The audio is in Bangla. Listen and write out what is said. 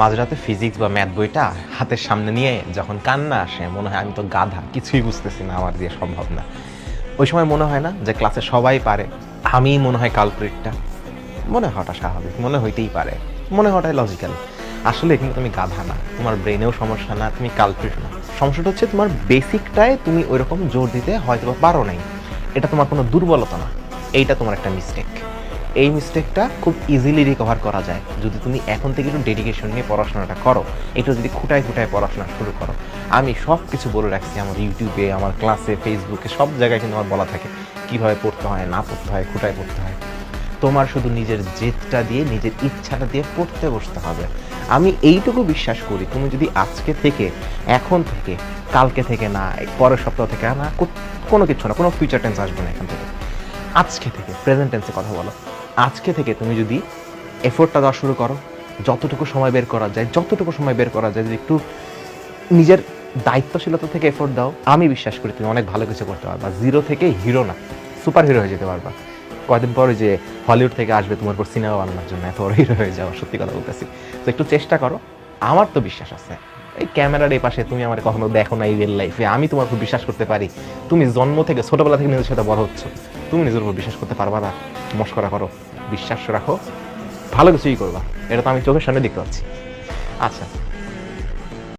মাঝরাতে ফিজিক্স বা ম্যাথ বইটা হাতের সামনে নিয়ে যখন কান্না আসে মনে হয় আমি তো গাধা, কিছুই বুঝতেছি না, আমার দিয়ে সম্ভব না। ওই সময় মনে হয় না যে ক্লাসে সবাই পারে, আমিই মনে হয় কালপ্রিটটা? মনে হওয়াটা স্বাভাবিক, মনে হইতেই পারে, মনে হওয়াটাই লজিক্যাল। আসলে কিন্তু তুমি গাধা না, তোমার ব্রেনেও সমস্যা না, তুমি কালপ্রিট না। সমস্যাটা হচ্ছে তোমার বেসিকটায় তুমি ওইরকম জোর দিতে হয়তো পারো নাই। এটা তোমার কোনো দুর্বলতা না, এইটা তোমার একটা মিস্টেক। এই মিস্টেকটা খুব ইজিলি রিকভার করা যায় যদি তুমি এখন থেকে একটু ডেডিকেশন নিয়ে পড়াশোনাটা করো, একটু যদি খুঁটায় খুঁটায় পড়াশোনা শুরু করো। আমি সব কিছু বলে রাখছি আমার ইউটিউবে, আমার ক্লাসে, ফেসবুকে, সব জায়গায় কিন্তু আমার বলা থাকে কীভাবে পড়তে হয়, না পড়তে হয়, খুঁটায় পড়তে হয়। তোমার শুধু নিজের জেদটা দিয়ে, নিজের ইচ্ছাটা দিয়ে পড়তে বসতে হবে। আমি এইটুকু বিশ্বাস করি, তুমি যদি আজকে থেকে, এখন থেকে, কালকে থেকে না, পরের সপ্তাহ থেকে না, কোনো কিছু না, কোনো ফিউচার টেন্স আসবে না এখান থেকে, আজকে থেকে প্রেজেন্ট টেন্সে কথা বলো। আজকে থেকে তুমি যদি এফোর্টটা দেওয়া শুরু করো, যতটুকু সময় বের করা যায়, যতটুকু সময় বের করা যায়, যদি একটু নিজের দায়িত্বশীলতা থেকে এফোর্ট দাও, আমি বিশ্বাস করি তুমি অনেক ভালো কিছু করতে পারবা। জিরো থেকে হিরো না, সুপার হিরো হয়ে যেতে পারবা। কয়েকদিন পরে যে হলিউড থেকে আসবে তোমার উপর সিনেমা বানানোর জন্য, এত বড় হিরো হয়ে যাওয়া, সত্যি কথা বলতেছি। তো একটু চেষ্টা করো, আমার তো বিশ্বাস আছে। এই ক্যামেরার এই পাশে তুমি আমার কখনো দেখো না এই রিয়েল লাইফে, আমি তোমার উপর বিশ্বাস করতে পারি। তুমি জন্ম থেকে, ছোটবেলা থেকে নিজের সাথে বড় হচ্ছ, তুমি নিজের উপর বিশ্বাস করতে পারবা না? মস্করা করো, বিশ্বাস রাখো, ভালো কিছুই করবা, এটা তো আমি চোখের সামনে দেখতে পাচ্ছি। আচ্ছা,